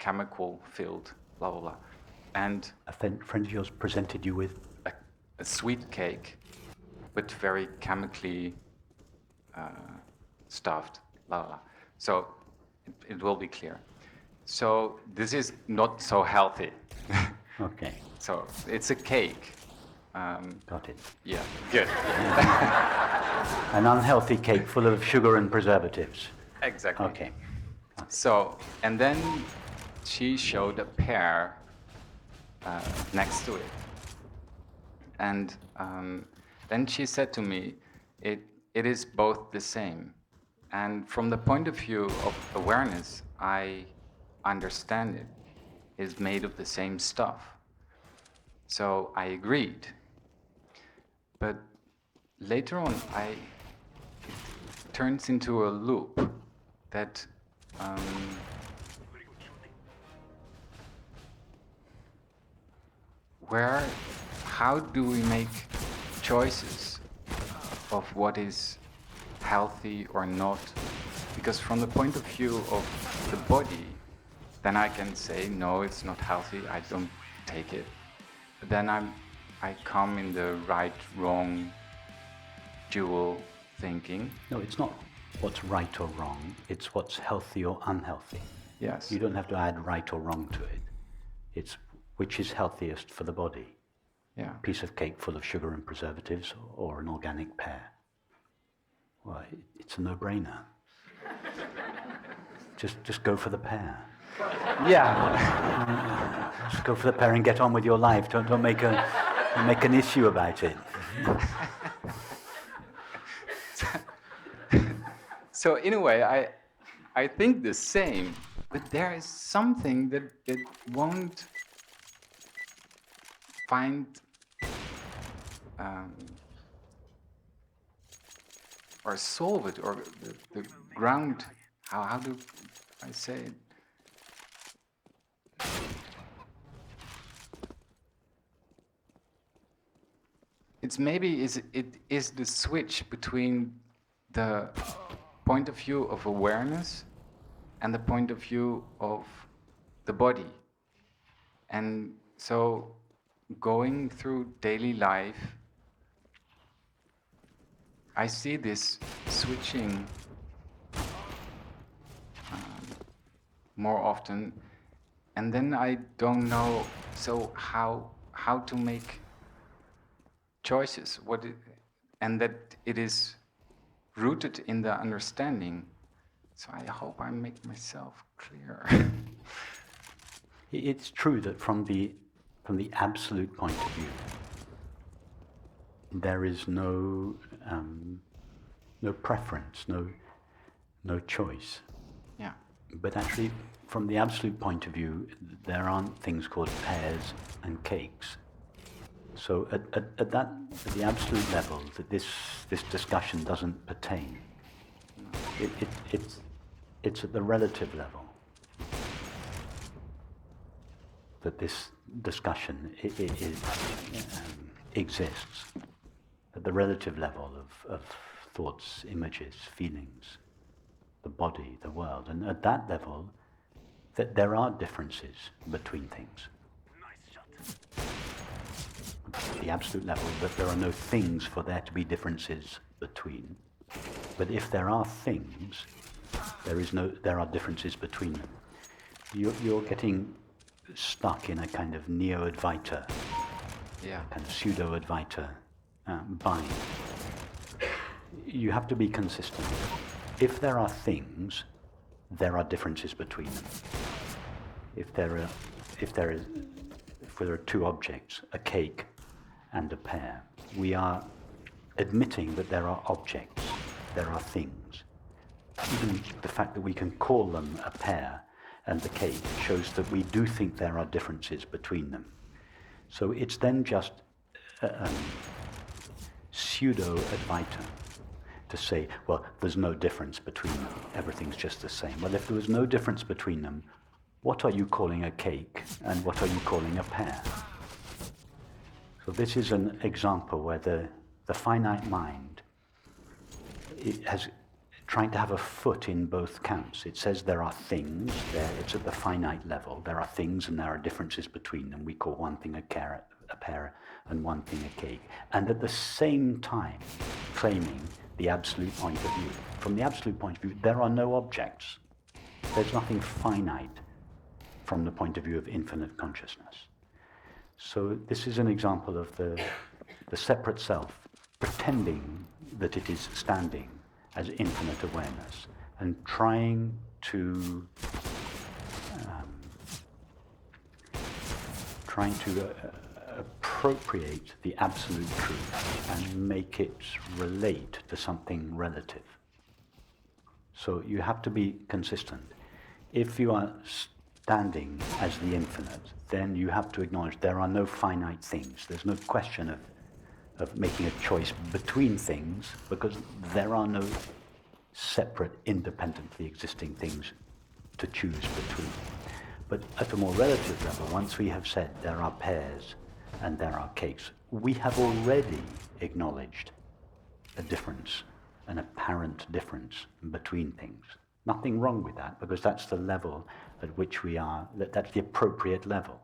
chemical filled, blah, blah, blah. And A friend of yours presented you with? a sweet cake, but very chemically stuffed, blah, blah, blah. So it will be clear. So this is not so healthy. Okay. So it's a cake. Got it. Yeah, good. An unhealthy cake full of sugar and preservatives. Exactly. Okay. So, and then she showed a pear next to it. And then she said to me, it is both the same. And from the point of view of awareness, I understand it. It's made of the same stuff. So I agreed. But later on, it turns into a loop that how do we make choices of what is healthy or not? Because from the point of view of the body, then I can say, no, it's not healthy, I don't take it. But then I come in the right, wrong, dual thinking. No, it's not what's right or wrong, it's what's healthy or unhealthy. Yes. You don't have to add right or wrong to it. It's which is healthiest for the body. Yeah. A piece of cake full of sugar and preservatives or an organic pear. Well, it's a no-brainer. Just go for the pear. Yeah. Just go for the pear and get on with your life. Don't make an issue about it. So in a way, I think the same, but there is something that won't find or solve it, or the ground. How do I say it? It's maybe it is the switch between the point of view of awareness and the point of view of the body. And so going through daily life, I see this switching more often, and then I don't know how to make choices, and that it is rooted in the understanding. So I hope I make myself clear. It's true that from the absolute point of view, there is no preference, no choice. Yeah. But actually, from the absolute point of view, there aren't things called pears and cakes. So at the absolute level, that this discussion doesn't pertain. It's at the relative level that this discussion exists. At the relative level of thoughts, images, feelings, the body, the world, and at that level, that there are differences between things. The absolute level, that there are no things for there to be differences between. But if there are things, there are differences between them. You're getting stuck in a kind of neo-Advaita, kind of pseudo-Advaita bind. You have to be consistent. If there are things, there are differences between them. If there are two objects, a cake and a pear, we are admitting that there are objects, there are things. Even the fact that we can call them a pear and the cake shows that we do think there are differences between them. So it's then just pseudo-Advaita to say, well, there's no difference between them, everything's just the same. Well, if there was no difference between them, what are you calling a cake and what are you calling a pear? So this is an example where the finite mind, it has trying to have a foot in both camps. It says there are things, it's at the finite level. There are things and there are differences between them. We call one thing a carrot, a pear, and one thing a cake. And at the same time, claiming the absolute point of view. From the absolute point of view, there are no objects. There's nothing finite from the point of view of infinite consciousness. So this is an example of the separate self pretending that it is standing as infinite awareness and trying to appropriate the absolute truth and make it relate to something relative. So you have to be consistent. If you are standing as the infinite, then you have to acknowledge there are no finite things. There's no question of making a choice between things, because there are no separate, independently existing things to choose between. But at a more relative level, once we have said there are pears and there are cakes, we have already acknowledged a difference, an apparent difference between things. Nothing wrong with that, because that's the level at which we are, that's the appropriate level.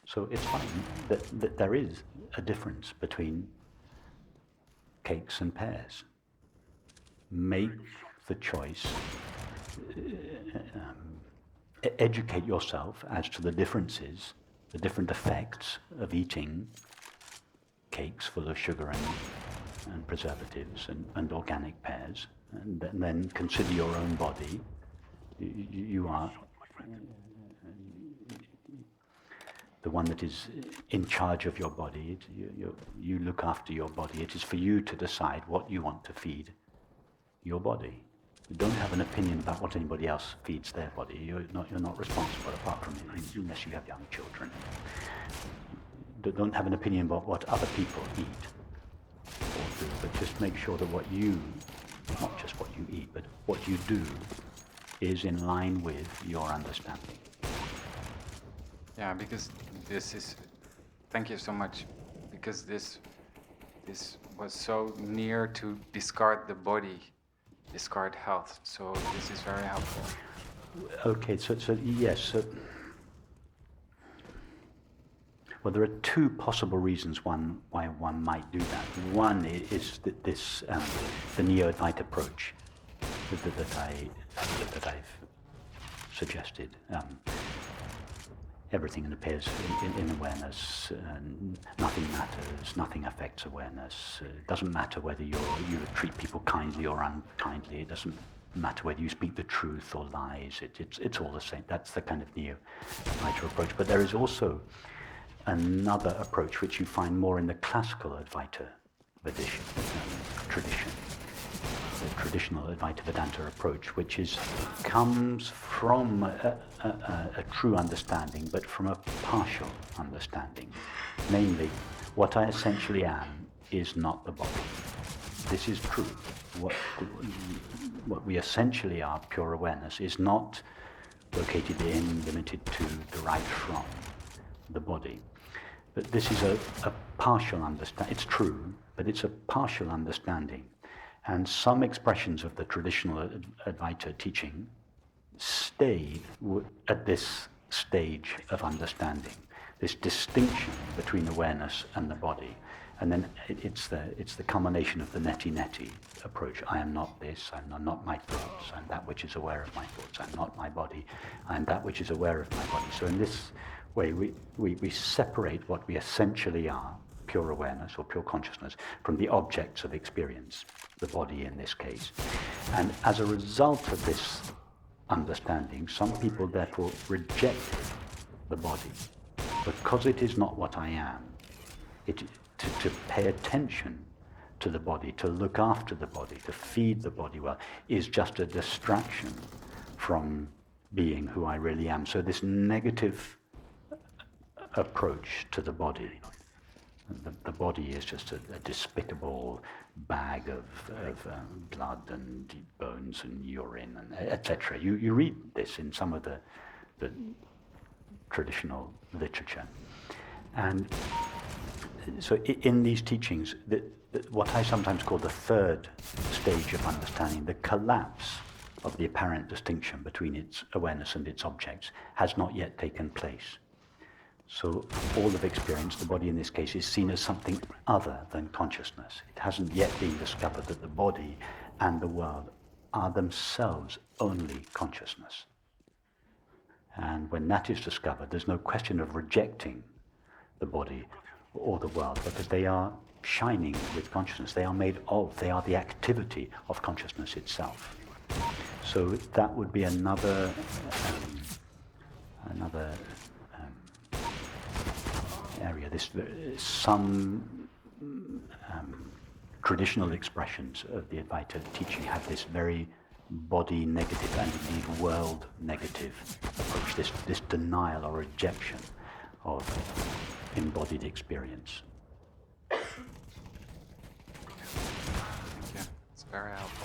So it's fine that there is a difference between cakes and pears. Make the choice, educate yourself as to the differences, the different effects of eating cakes full of sugar and preservatives and organic pears, and then consider your own body. You are the one that is in charge of your body. You look after your body. It is for you to decide what you want to feed your body. You don't have an opinion about what anybody else feeds their body. You're not responsible, apart from unless you have young children. Don't have an opinion about what other people eat or do, but just make sure that what you, not just what you eat, but what you do is in line with your understanding. Yeah, because this is, thank you so much, because this was so near to discard the body, discard health. So this is very helpful. Okay, so yes. Well, there are two possible reasons why one might do that. One is that the neo-Advaita approach that I've suggested. Everything appears in awareness. Nothing matters. Nothing affects awareness. It doesn't matter whether you treat people kindly or unkindly. It doesn't matter whether you speak the truth or lies. It's all the same. That's the kind of neo-Advaita approach. But there is also another approach which you find more in the classical Advaita tradition, the traditional Advaita Vedanta approach, which comes from a true understanding, but from a partial understanding. Namely, what I essentially am is not the body. This is true. What we essentially are, pure awareness, is not located in, limited to, derived from the body. But this is a partial understanding. It's true, but it's a partial understanding. And some expressions of the traditional Advaita teaching stay at this stage of understanding, this distinction between awareness and the body. And then it's the culmination of the neti approach. I am not this, I'm not my thoughts, I'm that which is aware of my thoughts, I'm not my body, I'm that which is aware of my body. So in this way, we separate what we essentially are, pure awareness or pure consciousness, from the objects of experience, the body in this case. And as a result of this understanding, some people therefore reject the body because it is not what I am. To pay attention to the body, to look after the body, to feed the body well, is just a distraction from being who I really am. So this negative approach to the body, the body is just a despicable bag of blood and bones and urine, and etc. You read this in some of the traditional literature. And so in these teachings, what I sometimes call the third stage of understanding, the collapse of the apparent distinction between its awareness and its objects, has not yet taken place. So all of experience, the body in this case, is seen as something other than consciousness. It hasn't yet been discovered that the body and the world are themselves only consciousness. And when that is discovered, there's no question of rejecting the body or the world, because they are shining with consciousness. They are made of, they are the activity of consciousness itself. So that would be another area. Some traditional expressions of the Advaita teaching have this very body negative and indeed world negative approach, this denial or rejection of embodied experience. Thank you. It's very helpful.